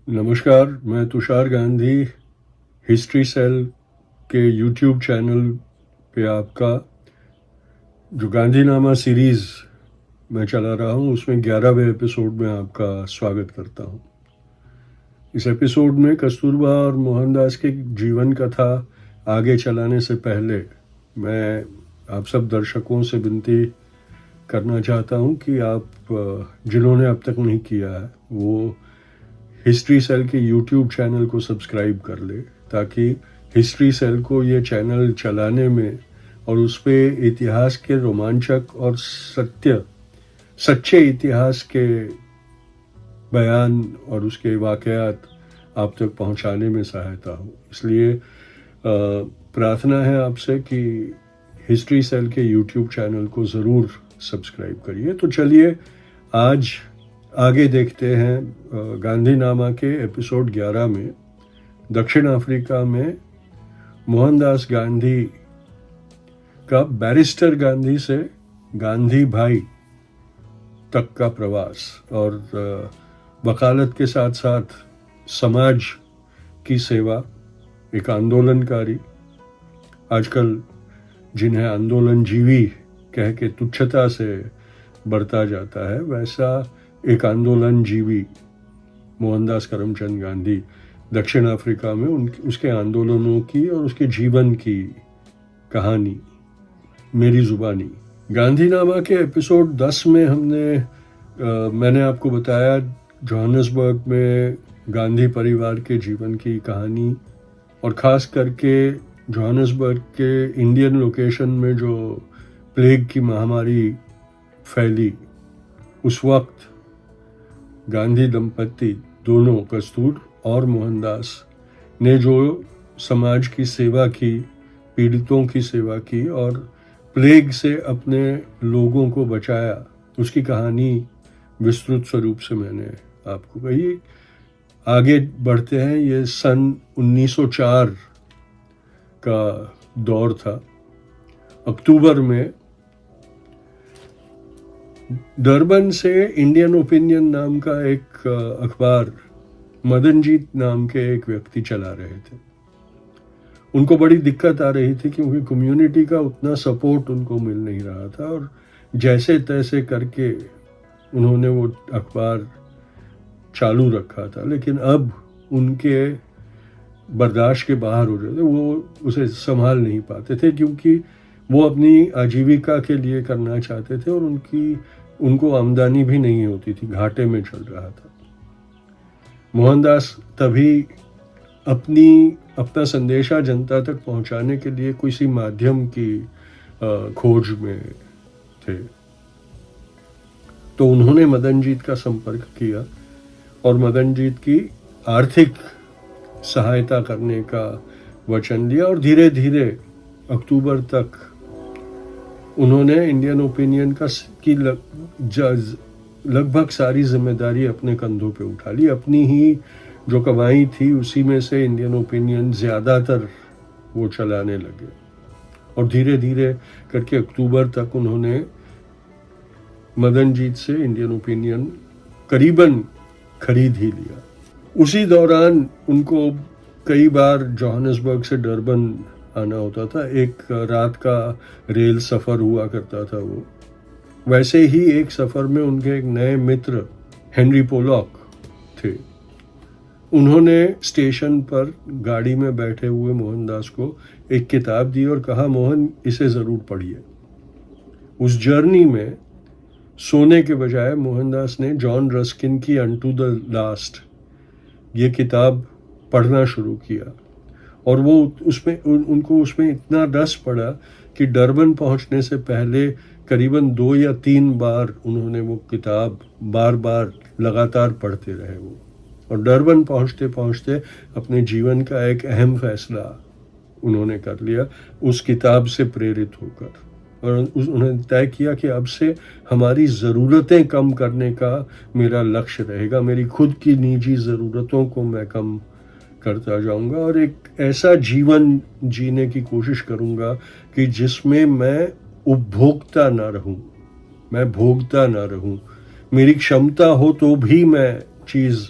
नमस्कार, मैं Tushar Gandhi history cell के यूट्यूब चैनल पे आपका जो गांधीनामा सीरीज़ मैं चला रहा हूँ उसमें 11वें एपिसोड में आपका स्वागत करता हूँ। इस एपिसोड में कस्तूरबा और मोहनदास के जीवन कथा आगे चलाने से पहले मैं आप सब दर्शकों से विनती करना चाहता हूँ कि आप जिन्होंने अब तक नहीं किया है वो हिस्ट्री सेल के यूट्यूब चैनल को सब्सक्राइब कर ले, ताकि हिस्ट्री सेल को ये चैनल चलाने में और उस पर इतिहास के रोमांचक और सच्चे इतिहास के बयान और उसके वाक़यात आप तक पहुंचाने में सहायता हो। इसलिए प्रार्थना है आपसे कि हिस्ट्री सेल के यूट्यूब चैनल को ज़रूर सब्सक्राइब करिए। तो चलिए आज आगे देखते हैं गांधीनामा के एपिसोड 11 में दक्षिण अफ्रीका में मोहनदास गांधी का बैरिस्टर गांधी से गांधी भाई तक का प्रवास और वकालत के साथ साथ समाज की सेवा। एक आंदोलनकारी, आजकल जिन्हें आंदोलन जीवी कह के तुच्छता से बरता जाता है, वैसा एक आंदोलन जीवी मोहनदास करमचंद गांधी दक्षिण अफ्रीका में उसके आंदोलनों की और उसके जीवन की कहानी मेरी जुबानी। गांधीनामा के एपिसोड 10 में मैंने आपको बताया जोहानिसबर्ग में गांधी परिवार के जीवन की कहानी, और ख़ास करके जोहानिसबर्ग के इंडियन लोकेशन में जो प्लेग की महामारी फैली उस वक्त गांधी दंपति दोनों, कस्तूर और मोहनदास ने जो समाज की सेवा की, पीड़ितों की सेवा की और प्लेग से अपने लोगों को बचाया, उसकी कहानी विस्तृत स्वरूप से मैंने आपको कही। आगे बढ़ते हैं। ये सन 1904 का दौर था। अक्टूबर में डरबन से इंडियन ओपिनियन नाम का एक अखबार मदनजीत नाम के एक व्यक्ति चला रहे थे। उनको बड़ी दिक्कत आ रही थी क्योंकि कम्युनिटी का उतना सपोर्ट उनको मिल नहीं रहा था, और जैसे तैसे करके उन्होंने वो अखबार चालू रखा था, लेकिन अब उनके बर्दाश्त के बाहर हो रहे थे। वो उसे संभाल नहीं पाते थे क्योंकि वो अपनी आजीविका के लिए करना चाहते थे और उनको आमदनी भी नहीं होती थी, घाटे में चल रहा था। मोहनदास तभी अपना संदेशा जनता तक पहुंचाने के लिए किसी माध्यम की खोज में थे। तो उन्होंने मदनजीत का संपर्क किया और मदनजीत की आर्थिक सहायता करने का वचन लिया, और धीरे धीरे अक्टूबर तक उन्होंने इंडियन ओपिनियन की लगभग सारी जिम्मेदारी अपने कंधों पे उठा ली। अपनी ही जो कमाई थी उसी में से इंडियन ओपिनियन ज़्यादातर वो चलाने लगे, और धीरे धीरे करके अक्टूबर तक उन्होंने मदनजीत से इंडियन ओपिनियन करीबन खरीद ही लिया। उसी दौरान उनको कई बार जोहानिसबर्ग से डरबन आना होता था। एक रात का रेल सफ़र हुआ करता था वो। वैसे ही एक सफ़र में उनके एक नए मित्र हेनरी पोलॉक थे। उन्होंने स्टेशन पर गाड़ी में बैठे हुए मोहनदास को एक किताब दी और कहा, मोहन इसे ज़रूर पढ़िए। उस जर्नी में सोने के बजाय मोहनदास ने जॉन रस्किन की अनटू द लास्ट ये किताब पढ़ना शुरू किया, और वो उनको उसमें इतना रस पड़ा कि डरबन पहुंचने से पहले करीबन 2 या 3 बार उन्होंने वो किताब बार बार लगातार पढ़ते रहे वो, और डरबन पहुंचते पहुंचते अपने जीवन का एक अहम फैसला उन्होंने कर लिया उस किताब से प्रेरित होकर, और उन्होंने तय किया कि अब से हमारी ज़रूरतें कम करने का मेरा लक्ष्य रहेगा। मेरी खुद की निजी ज़रूरतों को मैं कम करता जाऊंगा और एक ऐसा जीवन जीने की कोशिश करूंगा कि जिसमें मैं उपभोक्ता ना रहूं, मैं भोगता ना रहूं। मेरी क्षमता हो तो भी मैं चीज़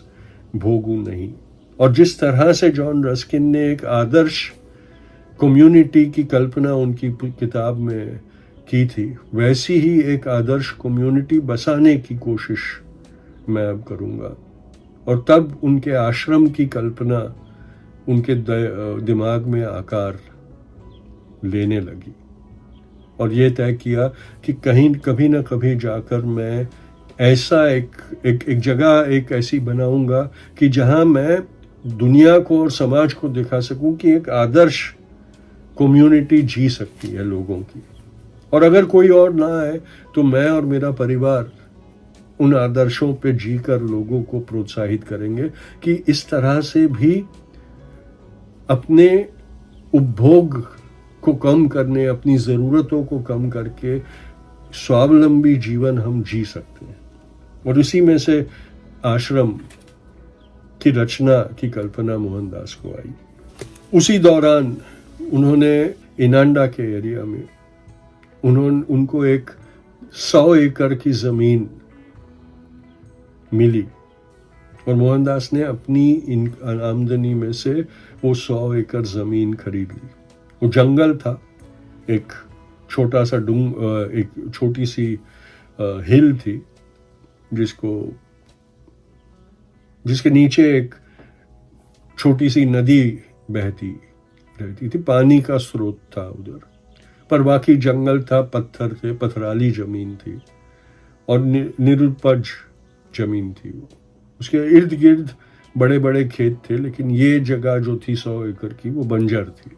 भोगूं नहीं। और जिस तरह से जॉन रस्किन ने एक आदर्श कम्युनिटी की कल्पना उनकी किताब में की थी, वैसी ही एक आदर्श कम्युनिटी बसाने की कोशिश मैं अब करूँगा। और तब उनके आश्रम की कल्पना उनके दिमाग में आकार लेने लगी, और ये तय किया कि कहीं कभी ना कभी जाकर मैं ऐसा एक जगह एक ऐसी बनाऊंगा कि जहां मैं दुनिया को और समाज को दिखा सकूं कि एक आदर्श कम्युनिटी जी सकती है लोगों की। और अगर कोई और ना आए तो मैं और मेरा परिवार उन आदर्शों पे जीकर लोगों को प्रोत्साहित करेंगे कि इस तरह से भी अपने उपभोग को कम करने, अपनी ज़रूरतों को कम करके स्वावलंबी जीवन हम जी सकते हैं। और इसी में से आश्रम की रचना की कल्पना मोहनदास को आई। उसी दौरान उन्होंने इनांडा के एरिया में उनको एक 100 एकड़ की ज़मीन मिली, और मोहनदास ने अपनी इन आमदनी में से वो 100 एकड़ ज़मीन खरीद ली। वो जंगल था, एक छोटा सा एक छोटी सी हिल थी जिसके नीचे एक छोटी सी नदी बहती रहती थी। पानी का स्रोत था उधर, पर बाकी जंगल था, पत्थर थे, पथराली जमीन थी और निरुपज जमीन थी। वो उसके इर्द गिर्द बड़े बड़े खेत थे, लेकिन ये जगह जो थी 100 एकड़ की, वो बंजर थी।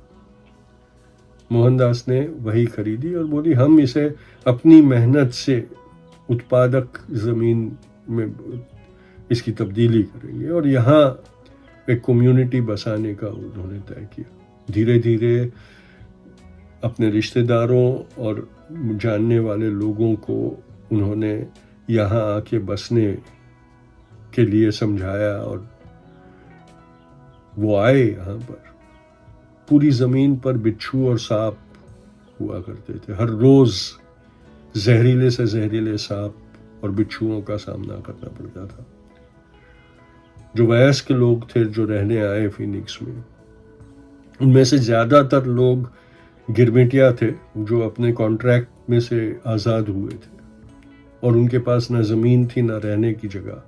मोहनदास ने वही खरीदी और बोली हम इसे अपनी मेहनत से उत्पादक जमीन में इसकी तब्दीली करेंगे, और यहाँ एक कम्युनिटी बसाने का उन्होंने तय किया। धीरे धीरे अपने रिश्तेदारों और जानने वाले लोगों को उन्होंने यहाँ आके बसने के लिए समझाया, और वो आए यहाँ पर। पूरी ज़मीन पर बिच्छू और सांप हुआ करते थे। हर रोज़ जहरीले से जहरीले सांप और बिच्छुओं का सामना करना पड़ता था। जो वयस्क लोग थे जो रहने आए फिनिक्स में, उनमें से ज़्यादातर लोग गिरमिटिया थे जो अपने कॉन्ट्रैक्ट में से आज़ाद हुए थे, और उनके पास ना ज़मीन थी ना रहने की जगह।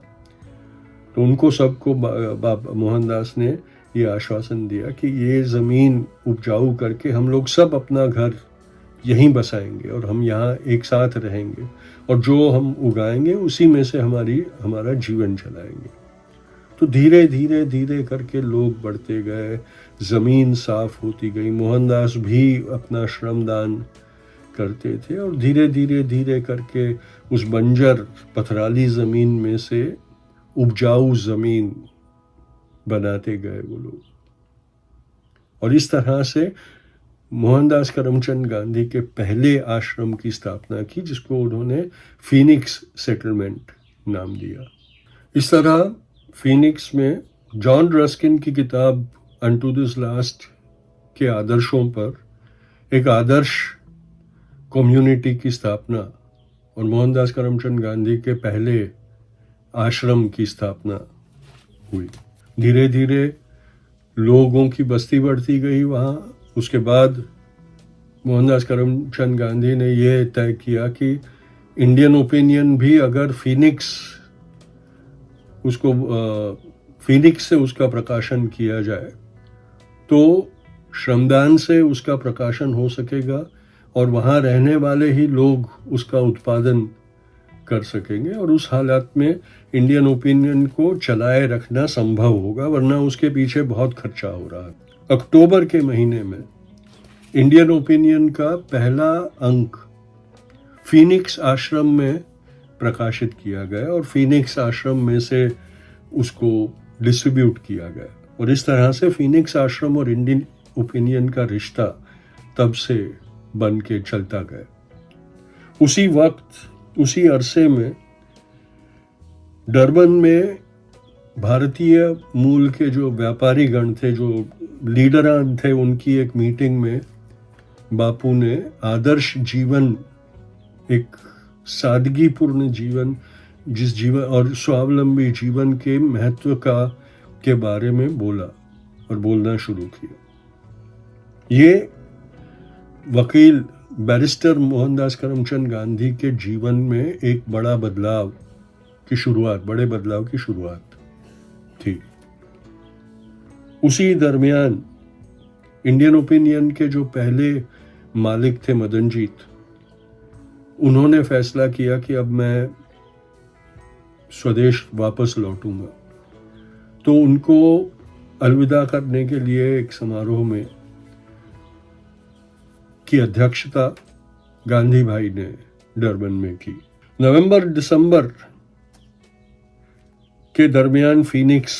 तो उनको सबको मोहनदास ने ये आश्वासन दिया कि ये ज़मीन उपजाऊ करके हम लोग सब अपना घर यहीं बसाएंगे और हम यहाँ एक साथ रहेंगे, और जो हम उगाएंगे उसी में से हमारा जीवन चलाएंगे। तो धीरे धीरे धीरे करके लोग बढ़ते गए, ज़मीन साफ होती गई। मोहनदास भी अपना श्रमदान करते थे, और धीरे धीरे धीरे करके उस बंजर पथराली ज़मीन में से उपजाऊ ज़मीन बनाते गए वो लोग। और इस तरह से मोहनदास करमचंद गांधी के पहले आश्रम की स्थापना की, जिसको उन्होंने फीनिक्स सेटलमेंट नाम दिया। इस तरह फीनिक्स में जॉन रस्किन की किताब अनटू दिस लास्ट के आदर्शों पर एक आदर्श कम्युनिटी की स्थापना और मोहनदास करमचंद गांधी के पहले आश्रम की स्थापना हुई। धीरे धीरे लोगों की बस्ती बढ़ती गई वहाँ। उसके बाद मोहनदास करमचंद गांधी ने यह तय किया कि इंडियन ओपिनियन भी अगर फीनिक्स से उसका प्रकाशन किया जाए तो श्रमदान से उसका प्रकाशन हो सकेगा, और वहाँ रहने वाले ही लोग उसका उत्पादन कर सकेंगे, और उस हालात में इंडियन ओपिनियन को चलाए रखना संभव होगा, वरना उसके पीछे बहुत खर्चा हो रहा है। अक्टूबर के महीने में इंडियन ओपिनियन का पहला अंक फीनिक्स आश्रम में प्रकाशित किया गया, और फीनिक्स आश्रम में से उसको डिस्ट्रीब्यूट किया गया, और इस तरह से फीनिक्स आश्रम और इंडियन ओपिनियन का रिश्ता तब से बन के चलता गया। उसी वक्त, उसी अरसे में डरबन में भारतीय मूल के जो व्यापारी गण थे, जो लीडरान थे, उनकी एक मीटिंग में बापू ने आदर्श जीवन, एक सादगीपूर्ण जीवन जिस जीवन और स्वावलंबी जीवन के महत्व के बारे में बोला और बोलना शुरू किया। ये वकील बैरिस्टर मोहनदास करमचंद गांधी के जीवन में एक बड़े बदलाव की शुरुआत थी। उसी दरमियान इंडियन ओपिनियन के जो पहले मालिक थे मदनजीत, उन्होंने फैसला किया कि अब मैं स्वदेश वापस लौटूंगा। तो उनको अलविदा करने के लिए एक समारोह में की अध्यक्षता गांधी भाई ने डरबन में की। नवंबर दिसंबर के दरमियान फिनिक्स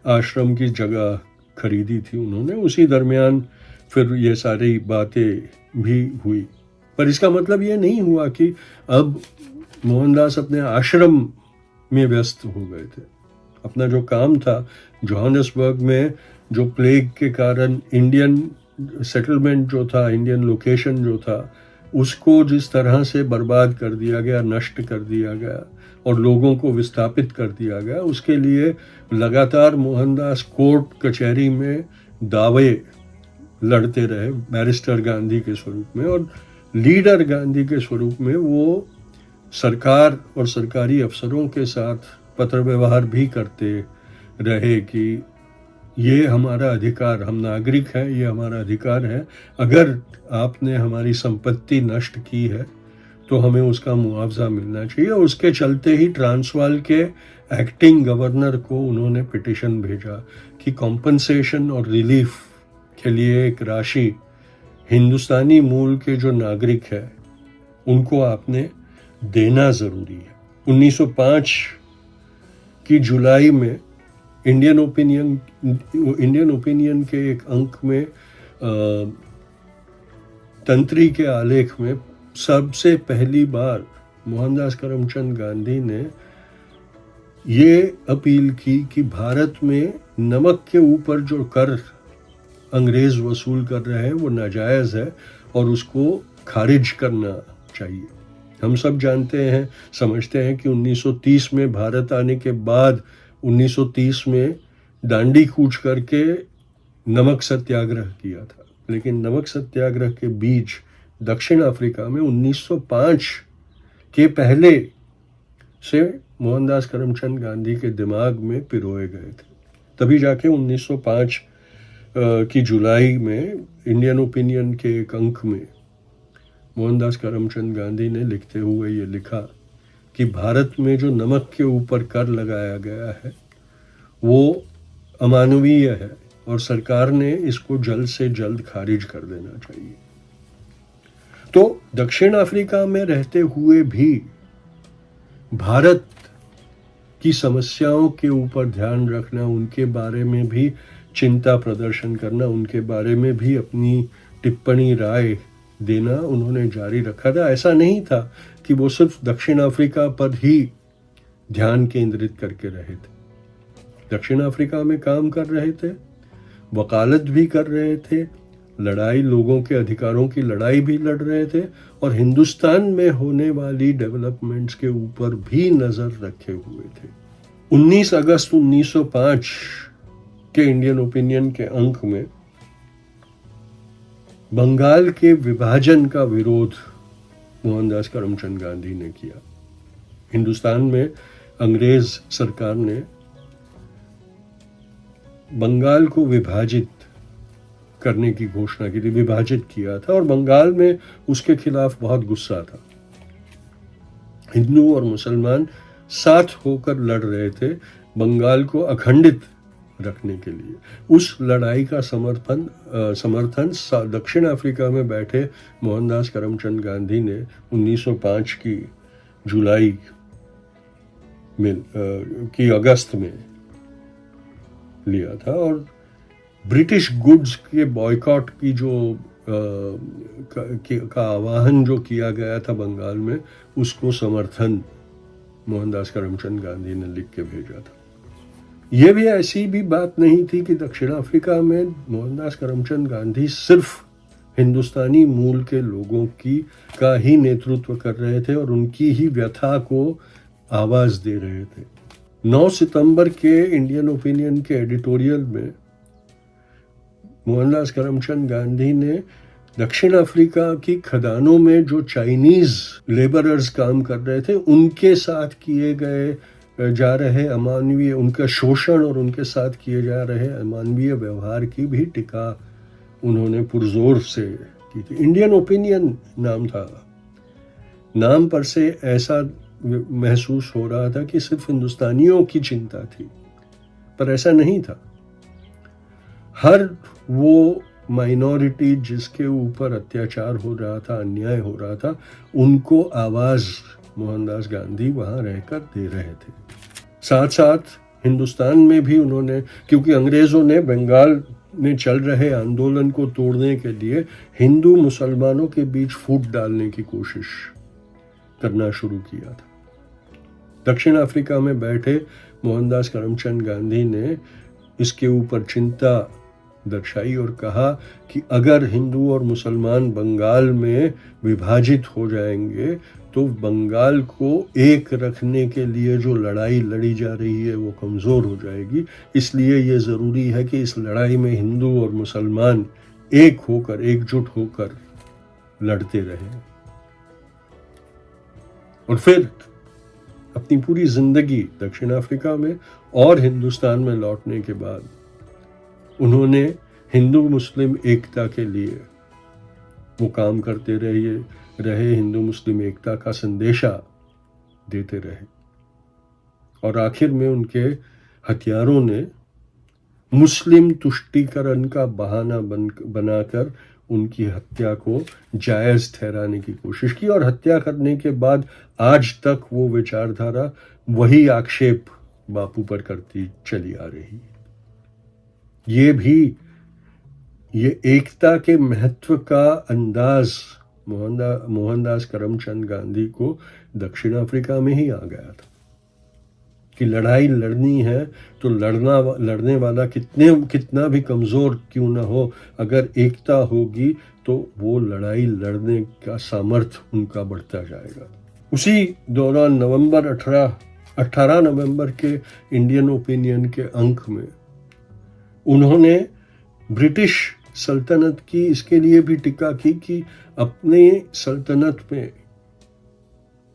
आश्रम की जगह खरीदी थी उन्होंने। उसी दरमियान फिर ये सारी बातें भी हुई, पर इसका मतलब ये नहीं हुआ कि अब मोहनदास अपने आश्रम में व्यस्त हो गए थे। अपना जो काम था जोहानिसबर्ग में, जो प्लेग के कारण इंडियन सेटलमेंट जो था, इंडियन लोकेशन जो था, उसको जिस तरह से बर्बाद कर दिया गया, नष्ट कर दिया गया और लोगों को विस्थापित कर दिया गया, उसके लिए लगातार मोहनदास कोर्ट कचहरी में दावे लड़ते रहे बैरिस्टर गांधी के स्वरूप में, और लीडर गांधी के स्वरूप में वो सरकार और सरकारी अफसरों के साथ पत्र व्यवहार भी करते रहे कि ये हमारा अधिकार, हम नागरिक हैं, ये हमारा अधिकार है, अगर आपने हमारी संपत्ति नष्ट की है तो हमें उसका मुआवजा मिलना चाहिए। उसके चलते ही ट्रांसवाल के एक्टिंग गवर्नर को उन्होंने पिटिशन भेजा कि कॉम्पनसेशन और रिलीफ के लिए एक राशि हिंदुस्तानी मूल के जो नागरिक है उनको आपने देना जरूरी है। 1905 की जुलाई में इंडियन ओपिनियन के एक अंक में तंत्री के आलेख में सबसे पहली बार मोहनदास करमचंद गांधी ने ये अपील की कि भारत में नमक के ऊपर जो कर अंग्रेज वसूल कर रहे हैं वो नाजायज है और उसको खारिज करना चाहिए। हम सब जानते हैं, समझते हैं कि 1930 में भारत आने के बाद 1930 में दांडी कूच करके नमक सत्याग्रह किया था, लेकिन नमक सत्याग्रह के बीज दक्षिण अफ्रीका में 1905 के पहले से मोहनदास करमचंद गांधी के दिमाग में पिरोए गए थे। तभी जाके 1905 की जुलाई में इंडियन ओपिनियन के एक अंक में मोहनदास करमचंद गांधी ने लिखते हुए ये लिखा कि भारत में जो नमक के ऊपर कर लगाया गया है वो अमानवीय है और सरकार ने इसको जल्द से जल्द खारिज कर देना चाहिए। तो दक्षिण अफ्रीका में रहते हुए भी भारत की समस्याओं के ऊपर ध्यान रखना, उनके बारे में भी चिंता प्रदर्शन करना, उनके बारे में भी अपनी टिप्पणी राय देना उन्होंने जारी रखा था। ऐसा नहीं था कि वो सिर्फ दक्षिण अफ्रीका पर ही ध्यान केंद्रित करके रहे थे। दक्षिण अफ्रीका में काम कर रहे थे, वकालत भी कर रहे थे, लड़ाई, लोगों के अधिकारों की लड़ाई भी लड़ रहे थे और हिंदुस्तान में होने वाली डेवलपमेंट्स के ऊपर भी नजर रखे हुए थे। 19 अगस्त 1905 के इंडियन ओपिनियन के अंक में बंगाल के विभाजन का विरोध मोहनदास करमचंद गांधी ने किया। हिंदुस्तान में अंग्रेज सरकार ने बंगाल को विभाजित करने की घोषणा की थी, विभाजित किया था और बंगाल में उसके खिलाफ बहुत गुस्सा था। हिंदू और मुसलमान साथ होकर लड़ रहे थे बंगाल को अखंडित रखने के लिए। उस लड़ाई का समर्थन दक्षिण अफ्रीका में बैठे मोहनदास करमचंद गांधी ने 1905 की जुलाई में की अगस्त में लिया था और ब्रिटिश गुड्स के बॉयकॉट की जो का आह्वान जो किया गया था बंगाल में, उसको समर्थन मोहनदास करमचंद गांधी ने लिख के भेजा था। यह भी ऐसी भी बात नहीं थी कि दक्षिण अफ्रीका में मोहनदास करमचंद गांधी सिर्फ हिंदुस्तानी मूल के लोगों का ही नेतृत्व कर रहे थे और उनकी ही व्यथा को आवाज दे रहे थे। 9 सितंबर के इंडियन ओपिनियन के एडिटोरियल में मोहनदास करमचंद गांधी ने दक्षिण अफ्रीका की खदानों में जो चाइनीज लेबरर्स काम कर रहे थे उनके साथ किए गए जा रहे अमानवीय, उनका शोषण और उनके साथ किए जा रहे अमानवीय व्यवहार की भी टिका उन्होंने पुरजोर से की थी। इंडियन ओपिनियन नाम था। नाम पर से ऐसा महसूस हो रहा था कि सिर्फ हिंदुस्तानियों की चिंता थी, पर ऐसा नहीं था। हर वो माइनॉरिटी जिसके ऊपर अत्याचार हो रहा था, अन्याय हो रहा था, उनको आवाज मोहनदास गांधी वहां रहकर दे रहे थे। साथ साथ हिंदुस्तान में भी उन्होंने, क्योंकि अंग्रेजों ने बंगाल में चल रहे आंदोलन को तोड़ने के लिए हिंदू मुसलमानों के बीच फूट डालने की कोशिश करना शुरू किया था। दक्षिण अफ्रीका में बैठे मोहनदास करमचंद गांधी ने इसके ऊपर चिंता दर्शाई और कहा कि अगर हिंदू और मुसलमान बंगाल में विभाजित हो जाएंगे तो बंगाल को एक रखने के लिए जो लड़ाई लड़ी जा रही है वो कमज़ोर हो जाएगी। इसलिए ये ज़रूरी है कि इस लड़ाई में हिंदू और मुसलमान एक होकर, एकजुट होकर लड़ते रहें। और फिर अपनी पूरी जिंदगी दक्षिण अफ्रीका में और हिंदुस्तान में लौटने के बाद उन्होंने हिंदू मुस्लिम एकता के लिए वो काम करते रहे, हिंदू मुस्लिम एकता का संदेशा देते रहे। और आखिर में उनके हथियारों ने मुस्लिम तुष्टीकरण का बहाना बनाकर उनकी हत्या को जायज ठहराने की कोशिश की। और हत्या करने के बाद आज तक वो विचारधारा वही आक्षेप बापू पर करती चली आ रही। ये एकता के महत्व का अंदाज मोहनदास करमचंद गांधी को दक्षिण अफ्रीका में ही आ गया था कि लड़ाई लड़नी है तो लड़ने वाला कितना भी कमजोर क्यों ना हो, अगर एकता होगी तो वो लड़ाई लड़ने का सामर्थ्य उनका बढ़ता जाएगा। उसी दौरान 18 नवंबर के इंडियन ओपिनियन के अंक में उन्होंने ब्रिटिश सल्तनत की इसके लिए भी टिक्का की कि अपने सल्तनत में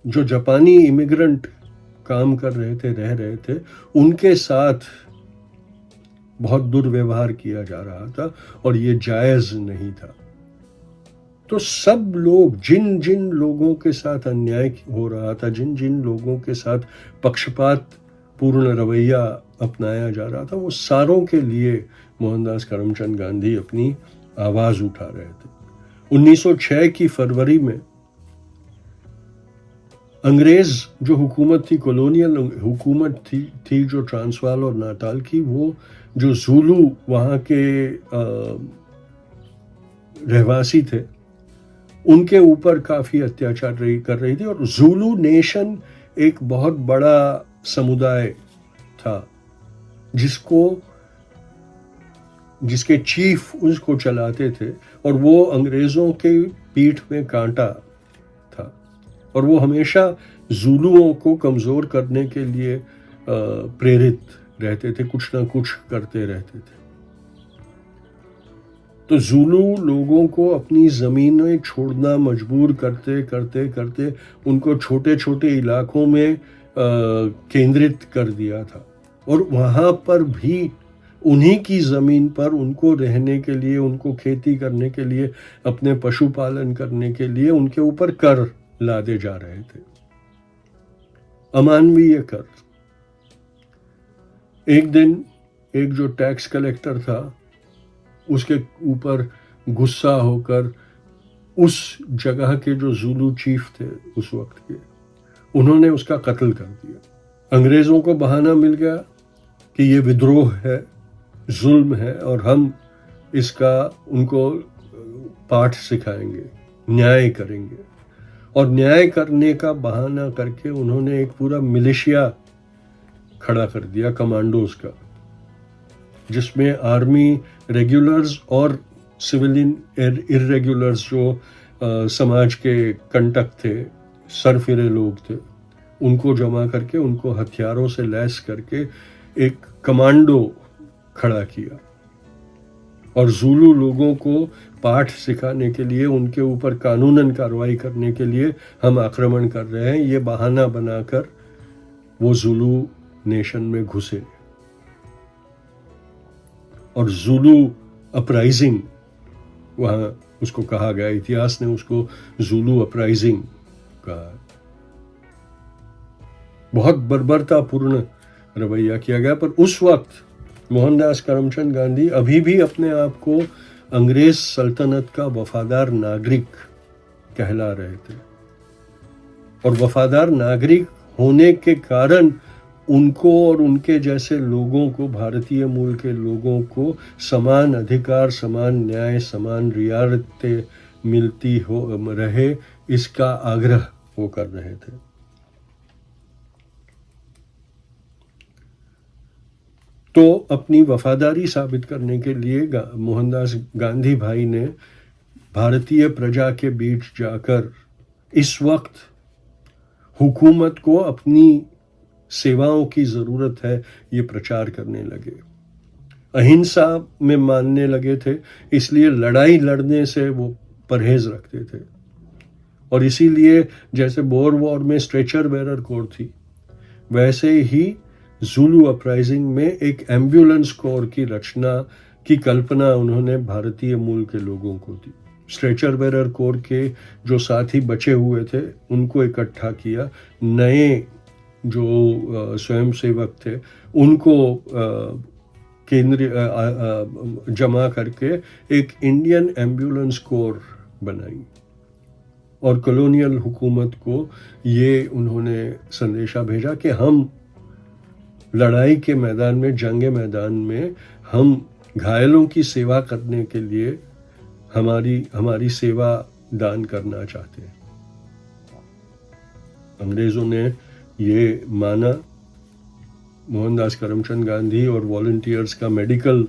जो जापानी इमिग्रेंट काम कर रहे थे, रह रहे थे, उनके साथ बहुत दुर्व्यवहार किया जा रहा था और ये जायज नहीं था। तो सब लोग, जिन जिन लोगों के साथ अन्याय हो रहा था, जिन जिन लोगों के साथ पक्षपात पूर्ण रवैया अपनाया जा रहा था, वो सारों के लिए मोहनदास करमचंद गांधी अपनी आवाज उठा रहे थे। 1906 की फरवरी में अंग्रेज जो हुकूमत थी, कॉलोनियल हुकूमत थी जो ट्रांसवाल और नाटाल की, वो जो ज़ूलू वहाँ के रहवासी थे उनके ऊपर काफ़ी अत्याचार कर रही थी। और ज़ूलू नेशन एक बहुत बड़ा समुदाय था जिसके चीफ उसको चलाते थे और वो अंग्रेज़ों के पीठ में कांटा था और वो हमेशा ज़ूलुओं को कमज़ोर करने के लिए प्रेरित रहते थे, कुछ ना कुछ करते रहते थे। तो ज़ूलू लोगों को अपनी ज़मीनें छोड़ना मजबूर करते करते करते उनको छोटे छोटे इलाकों में केंद्रित कर दिया था और वहाँ पर भी उन्हीं की ज़मीन पर उनको रहने के लिए, उनको खेती करने के लिए, अपने पशुपालन करने के लिए उनके ऊपर कर लादे जा रहे थे, अमानवीय कर। एक दिन एक जो टैक्स कलेक्टर था उसके ऊपर गुस्सा होकर उस जगह के जो ज़ूलू चीफ थे उस वक्त के, उन्होंने उसका कत्ल कर दिया। अंग्रेज़ों को बहाना मिल गया कि ये विद्रोह है, जुल्म है और हम इसका उनको पाठ सिखाएंगे, न्याय करेंगे। और न्याय करने का बहाना करके उन्होंने एक पूरा मिलिशिया खड़ा कर दिया, कमांडोज का, जिसमें आर्मी रेगुलर्स और सिविलियन इर्रेगुलर्स जो समाज के कंटक थे, सरफिरे लोग थे, उनको जमा करके, उनको हथियारों से लैस करके एक कमांडो खड़ा किया और ज़ुलू लोगों को पाठ सिखाने के लिए, उनके ऊपर कानूनन कार्रवाई करने के लिए हम आक्रमण कर रहे हैं, ये बहाना बनाकर वो ज़ुलू नेशन में घुसे और ज़ुलू अपराइजिंग, वहाँ उसको कहा गया, इतिहास ने उसको ज़ुलू अपराइजिंग कहा। बहुत बर्बरतापूर्ण रवैया किया गया, पर उस वक्त मोहनदास करमचंद गांधी अभी भी अपने आप को अंग्रेज सल्तनत का वफादार नागरिक कहला रहे थे और वफादार नागरिक होने के कारण उनको और उनके जैसे लोगों को, भारतीय मूल के लोगों को समान अधिकार, समान न्याय, समान रियायतें मिलती हो रहे, इसका आग्रह वो कर रहे थे। तो अपनी वफादारी साबित करने के लिए मोहनदास गांधी भाई ने भारतीय प्रजा के बीच जाकर इस वक्त हुकूमत को अपनी सेवाओं की ज़रूरत है ये प्रचार करने लगे। अहिंसा में मानने लगे थे, इसलिए लड़ाई लड़ने से वो परहेज रखते थे और इसीलिए जैसे बोर वॉर में स्ट्रेचर बेरर कोर थी, वैसे ही ज़ुलू अपराइजिंग में एक एम्बुलेंस कोर की रचना की कल्पना उन्होंने भारतीय मूल के लोगों को दी। स्ट्रेचर बेरर कोर के जो साथी बचे हुए थे उनको इकट्ठा किया, नए जो स्वयंसेवक थे उनको केंद्रीय जमा करके एक इंडियन एम्बुलेंस कोर बनाई और कॉलोनियल हुकूमत को ये उन्होंने संदेशा भेजा कि हम लड़ाई के मैदान में, जंग मैदान में हम घायलों की सेवा करने के लिए हमारी सेवा दान करना चाहते हैं। अंग्रेजों ने ये माना। मोहनदास करमचंद गांधी और वॉलंटियर्स का मेडिकल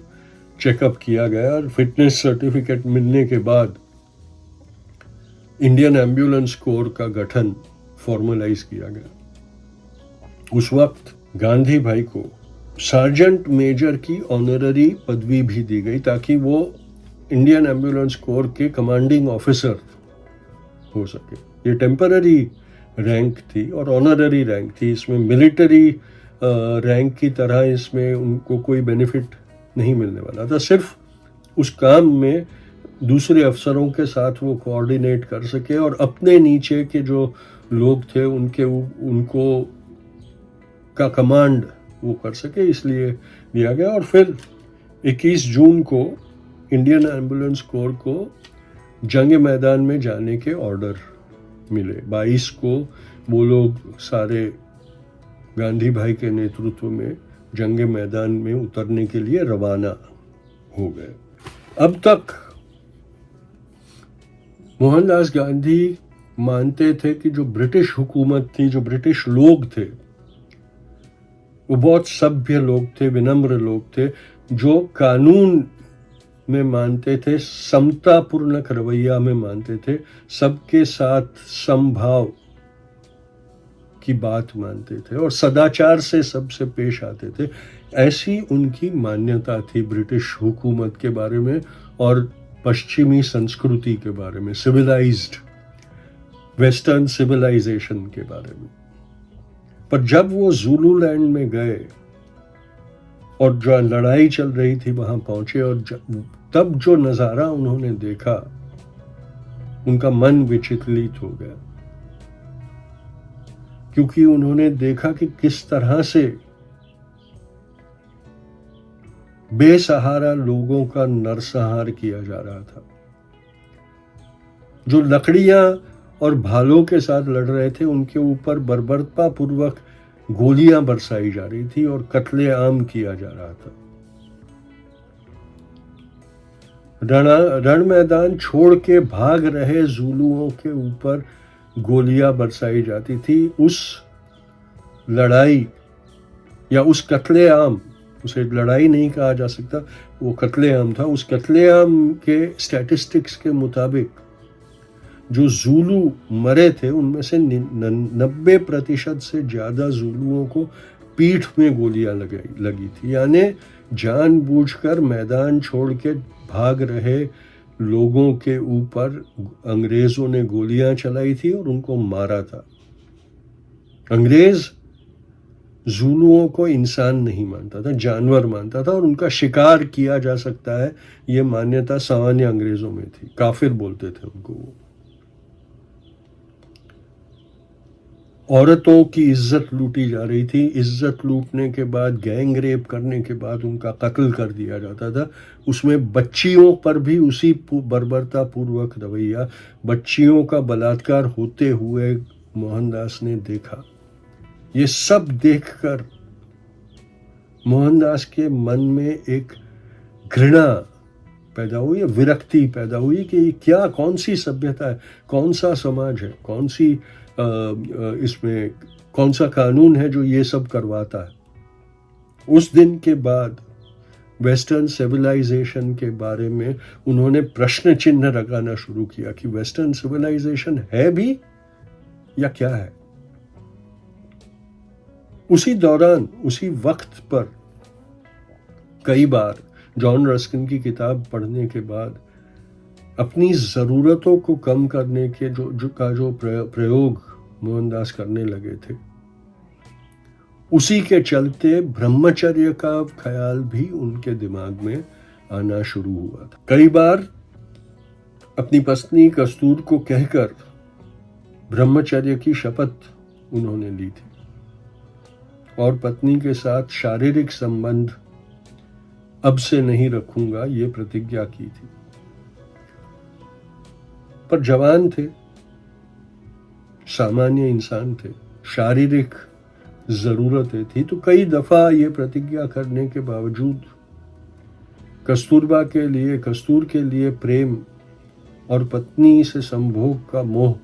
चेकअप किया गया और फिटनेस सर्टिफिकेट मिलने के बाद इंडियन एम्बुलेंस कोर का गठन फॉर्मलाइज किया गया। उस वक्त गांधी भाई को सार्जेंट मेजर की ऑनररी पदवी भी दी गई ताकि वो इंडियन एम्बुलेंस कोर के कमांडिंग ऑफिसर हो सके। ये टेम्पररी रैंक थी और ऑनररी रैंक थी, इसमें मिलिट्री रैंक की तरह इसमें उनको कोई बेनिफिट नहीं मिलने वाला था। सिर्फ उस काम में दूसरे अफसरों के साथ वो कोऑर्डिनेट कर सके और अपने नीचे के जो लोग थे उनको का कमांड वो कर सके, इसलिए दिया गया। और फिर 21 जून को इंडियन एम्बुलेंस कोर को जंग मैदान में जाने के ऑर्डर मिले। 22 को वो लोग सारे गांधी भाई के नेतृत्व में जंग मैदान में उतरने के लिए रवाना हो गए। अब तक मोहनदास गांधी मानते थे कि जो ब्रिटिश हुकूमत थी, जो ब्रिटिश लोग थे, वो बहुत सभ्य लोग थे, विनम्र लोग थे, जो कानून में मानते थे, समतापूर्णक रवैया में मानते थे, सबके साथ समभाव की बात मानते थे और सदाचार से सबसे पेश आते थे। ऐसी उनकी मान्यता थी ब्रिटिश हुकूमत के बारे में और पश्चिमी संस्कृति के बारे में, सिविलाइज्ड वेस्टर्न सिविलाइजेशन के बारे में। पर जब वो ज़ुलू लैंड में गए और जो लड़ाई चल रही थी वहां पहुंचे और तब जो नजारा उन्होंने देखा, उनका मन विचलित हो गया, क्योंकि उन्होंने देखा कि किस तरह से बेसहारा लोगों का नरसंहार किया जा रहा था। जो लकड़ियां और भालों के साथ लड़ रहे थे उनके ऊपर बर्बरता पूर्वक गोलियां बरसाई जा रही थी और कत्ले आम किया जा रहा था। रण मैदान छोड़ के भाग रहे ज़ुलुओं के ऊपर गोलियां बरसाई जाती थी। उस लड़ाई या उस कत्ले आम, उसे लड़ाई नहीं कहा जा सकता, वो कत्ले आम था। उस कत्ले आम के स्टैटिस्टिक्स के मुताबिक जो ज़ूलू मरे थे उनमें से 90% से ज़्यादा ज़ूलुओं को पीठ में गोलियां लगी थी। यानी जानबूझकर मैदान छोड़ के भाग रहे लोगों के ऊपर अंग्रेज़ों ने गोलियां चलाई थी और उनको मारा था। अंग्रेज़ ज़ूलुओं को इंसान नहीं मानता था, जानवर मानता था, और उनका शिकार किया जा सकता है ये मान्यता सामान्य अंग्रेज़ों में थी। काफिर बोलते थे उनको वो। औरतों की इज्जत लूटी जा रही थी। इज्जत लूटने के बाद, गैंग रेप करने के बाद उनका कत्ल कर दिया जाता था। उसमें बच्चियों पर भी उसी बर्बरता पूर्वक रवैया, बच्चियों का बलात्कार होते हुए मोहनदास ने देखा। ये सब देखकर मोहनदास के मन में एक घृणा पैदा हुई, विरक्ति पैदा हुई कि क्या, कौन सी सभ्यता है, कौन सा समाज है, कौन सी इसमें कौन सा कानून है जो ये सब करवाता है। उस दिन के बाद वेस्टर्न सिविलाइजेशन के बारे में उन्होंने प्रश्न चिन्ह लगाना शुरू किया कि वेस्टर्न सिविलाइजेशन है भी या क्या है। उसी दौरान, उसी वक्त पर कई बार जॉन रस्किन की किताब पढ़ने के बाद अपनी ज़रूरतों को कम करने के जो प्रयोग मोहनदास करने लगे थे, उसी के चलते ब्रह्मचर्य का ख्याल भी उनके दिमाग में आना शुरू हुआ था। कई बार अपनी पत्नी कस्तूर को कहकर ब्रह्मचर्य की शपथ उन्होंने ली थी और पत्नी के साथ शारीरिक संबंध अब से नहीं रखूंगा, ये प्रतिज्ञा की थी। पर जवान थे, सामान्य इंसान थे, शारीरिक जरूरतें थी, तो कई दफा ये प्रतिज्ञा करने के बावजूद कस्तूरबा के लिए, कस्तूर के लिए प्रेम और पत्नी से संभोग का मोह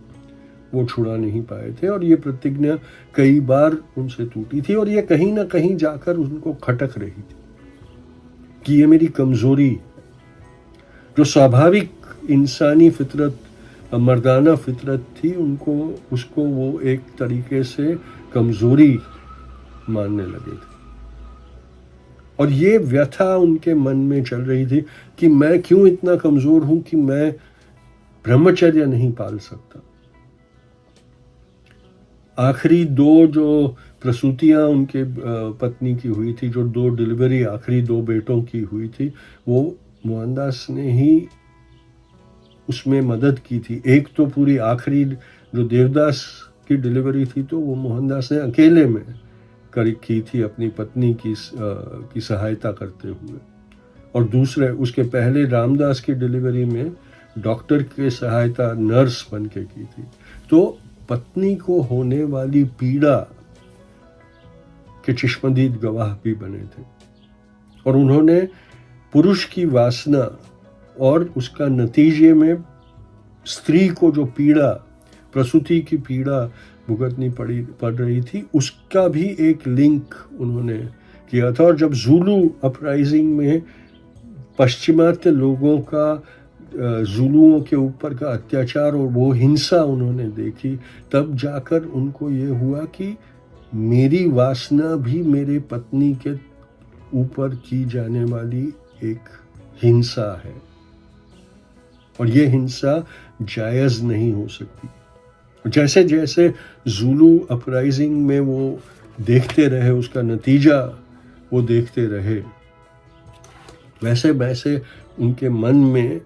वो छुड़ा नहीं पाए थे और ये प्रतिज्ञा कई बार उनसे टूटी थी और ये कहीं ना कहीं जाकर उनको खटक रही थी कि ये मेरी कमजोरी, जो स्वाभाविक इंसानी फितरत, मर्दाना फितरत थी, उसको वो एक तरीके से कमजोरी मानने लगे थे। और ये व्यथा उनके मन में चल रही थी कि मैं क्यों इतना कमजोर हूं कि मैं ब्रह्मचर्य नहीं पाल सकता। आखिरी दो जो प्रसूतियां उनके पत्नी की हुई थी, जो दो डिलीवरी आखिरी दो बेटों की हुई थी, वो मोहनदास ने ही उसमें मदद की थी। एक तो पूरी आखिरी जो देवदास की डिलीवरी थी तो वो मोहनदास ने अकेले में की थी अपनी पत्नी की सहायता करते हुए, और दूसरे उसके पहले रामदास की डिलीवरी में डॉक्टर के सहायता नर्स बन के की थी। तो पत्नी को होने वाली पीड़ा के चश्मदीद गवाह भी बने थे और उन्होंने पुरुष की वासना और उसका नतीजे में स्त्री को जो पीड़ा, प्रसूति की पीड़ा भुगतनी पड़ रही थी, उसका भी एक लिंक उन्होंने किया था। और जब ज़ूलू अपराइजिंग में पश्चिमात्य लोगों का, ज़ूलुओं के ऊपर का अत्याचार और वो हिंसा उन्होंने देखी, तब जाकर उनको ये हुआ कि मेरी वासना भी मेरे पत्नी के ऊपर की जाने वाली एक हिंसा है और ये हिंसा जायज़ नहीं हो सकती। जैसे जैसे ज़ूलू अपराइजिंग में वो देखते रहे, उसका नतीजा वो देखते रहे, वैसे वैसे उनके मन में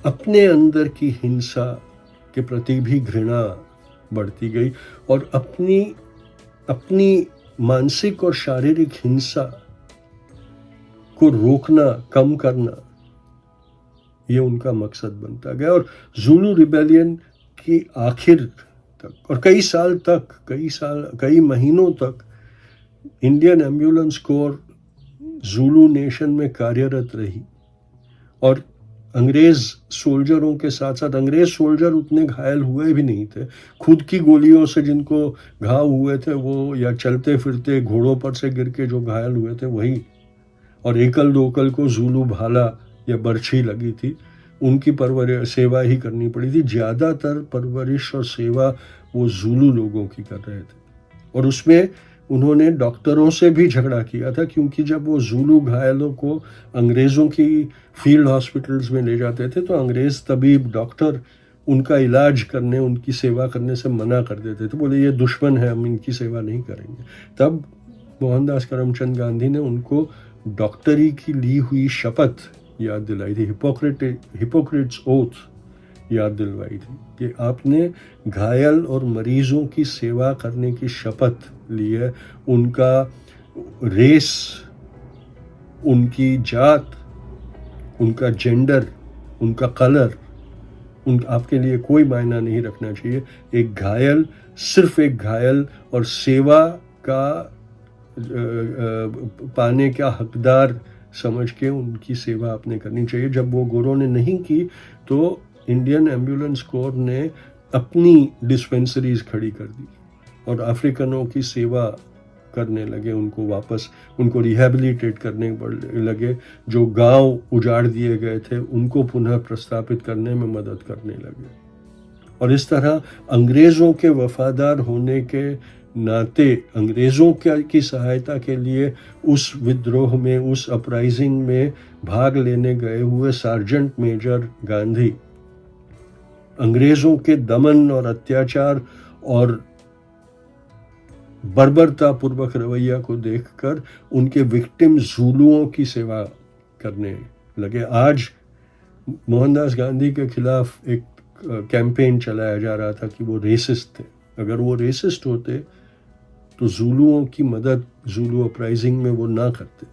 अपने अंदर की हिंसा के प्रति भी घृणा बढ़ती गई और अपनी मानसिक और शारीरिक हिंसा को रोकना, कम करना, ये उनका मकसद बनता गया। और ज़ूलू रिबेलियन की आखिर तक और कई महीनों तक Indian ambulance core Zulu nation में कार्यरत रही और अंग्रेज सोल्जरों के साथ साथ, अंग्रेज सोल्जर उतने घायल हुए भी नहीं थे, खुद की गोलियों से जिनको घाव हुए थे वो, या चलते फिरते घोड़ों पर से गिर के जो घायल हुए थे वही, और एकल दोकल को ज़ूलू भाला या बर्छी लगी थी, उनकी परवरिश सेवा ही करनी पड़ी थी। ज़्यादातर परवरिश और सेवा वो ज़ूलू लोगों की कर रहे थे, और उसमें उन्होंने डॉक्टरों से भी झगड़ा किया था, क्योंकि जब वो ज़ूलू घायलों को अंग्रेज़ों की फील्ड हॉस्पिटल्स में ले जाते थे तो अंग्रेज़ तबीब डॉक्टर उनका इलाज करने, उनकी सेवा करने से मना कर देते थे, बोले ये दुश्मन है, हम इनकी सेवा नहीं करेंगे। तब मोहनदास करमचंद गांधी ने उनको डॉक्टरी की ली हुई शपथ याद दिलाई थी, हिपोक्रेट्स ओथ याद दिलवाई थी कि आपने घायल और मरीजों की सेवा करने की शपथ ली है। उनका रेस, उनकी जात, उनका जेंडर, उनका कलर आपके लिए कोई मायना नहीं रखना चाहिए। एक घायल सिर्फ एक घायल और सेवा का पाने का हकदार समझ के उनकी सेवा आपने करनी चाहिए। जब वो गोरों ने नहीं की तो इंडियन एम्बुलेंस कोर ने अपनी डिस्पेंसरीज खड़ी कर दी और अफ्रीकनों की सेवा करने लगे, उनको वापस उनको रिहेबिलिटेट करने लगे। जो गांव उजाड़ दिए गए थे उनको पुनः प्रस्तापित करने में मदद करने लगे। और इस तरह अंग्रेज़ों के वफादार होने के नाते अंग्रेज़ों की सहायता के लिए उस विद्रोह में, उस अपराइजिंग में भाग लेने गए हुए सार्जेंट मेजर गांधी अंग्रेज़ों के दमन और अत्याचार और बर्बरतापूर्वक रवैया को देखकर उनके विक्टिम ज़ूलुओं की सेवा करने लगे। आज मोहनदास गांधी के खिलाफ एक कैंपेन चलाया जा रहा था कि वो रेसिस्ट थे। अगर वो रेसिस्ट होते तो ज़ूलुओं की मदद ज़ूलु अपराइजिंग में वो ना करते।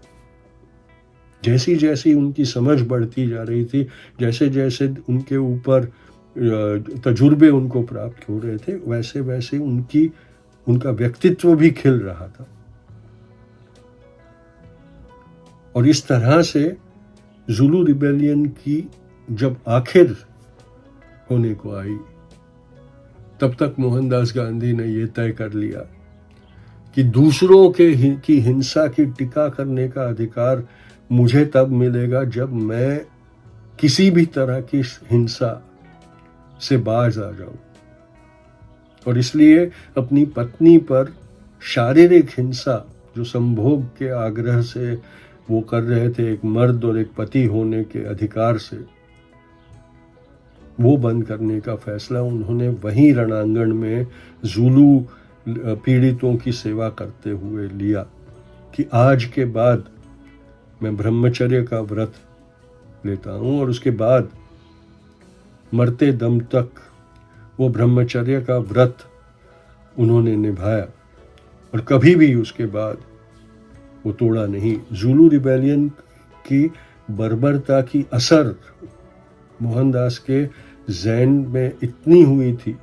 जैसी जैसी उनकी समझ बढ़ती जा रही थी, जैसे जैसे उनके ऊपर तजुर्बे उनको प्राप्त हो रहे थे, वैसे वैसे उनका व्यक्तित्व भी खिल रहा था। और इस तरह से ज़ुलू रिबेलियन की जब आखिर होने को आई, तब तक मोहनदास गांधी ने यह तय कर लिया कि दूसरों की हिंसा की टीका करने का अधिकार मुझे तब मिलेगा जब मैं किसी भी तरह की हिंसा से बाज आ जाऊं। और इसलिए अपनी पत्नी पर शारीरिक हिंसा जो संभोग के आग्रह से वो कर रहे थे, एक मर्द और एक पति होने के अधिकार से, वो बंद करने का फैसला उन्होंने वहीं रणांगण में ज़ुलू पीड़ितों की सेवा करते हुए लिया कि आज के बाद मैं ब्रह्मचर्य का व्रत लेता हूं। और उसके बाद मरते दम तक वो ब्रह्मचर्य का व्रत उन्होंने निभाया और कभी भी उसके बाद वो तोड़ा नहीं। ज़ुलू रिबेलियन की बर्बरता की असर मोहनदास के ज़हन में इतनी हुई थी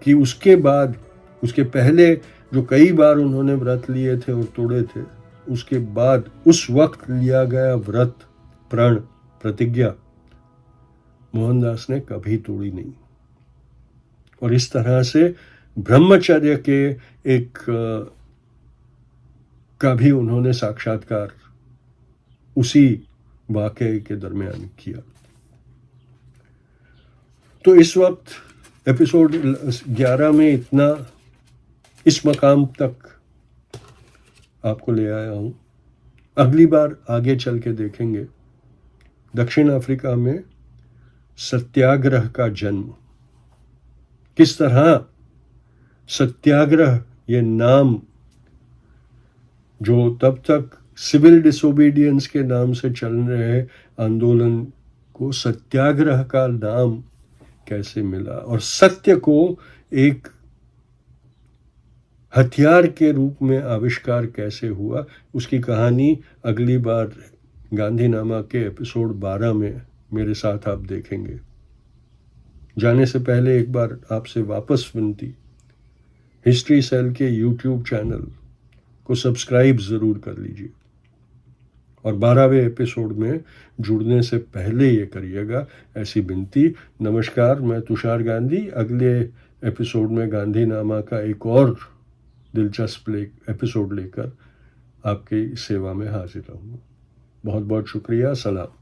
कि उसके बाद, उसके पहले जो कई बार उन्होंने व्रत लिए थे और तोड़े थे, उसके बाद उस वक्त लिया गया व्रत, प्रण, प्रतिज्ञा मोहनदास ने कभी तोड़ी नहीं। और इस तरह से ब्रह्मचर्य के एक का भी उन्होंने साक्षात्कार उसी वाकये के दरमियान किया। तो इस वक्त एपिसोड 11 में इतना, इस मकाम तक आपको ले आया हूं। अगली बार आगे चल के देखेंगे दक्षिण अफ्रीका में सत्याग्रह का जन्म, किस तरह सत्याग्रह ये नाम जो तब तक सिविल डिसोबीडियंस के नाम से चल रहे आंदोलन को सत्याग्रह का नाम कैसे मिला और सत्य को एक हथियार के रूप में आविष्कार कैसे हुआ, उसकी कहानी अगली बार गांधीनामा के एपिसोड 12 में मेरे साथ आप देखेंगे। जाने से पहले एक बार आपसे वापस विनती, हिस्ट्री सेल के यूट्यूब चैनल को सब्सक्राइब ज़रूर कर लीजिए और 12वें एपिसोड में जुड़ने से पहले ये करिएगा, ऐसी विनती। नमस्कार, मैं तुषार गांधी अगले एपिसोड में गांधीनामा का एक और दिलचस्प एपिसोड लेकर आपकी सेवा में हाजिर रहूँगा। बहुत बहुत शुक्रिया। सलाम।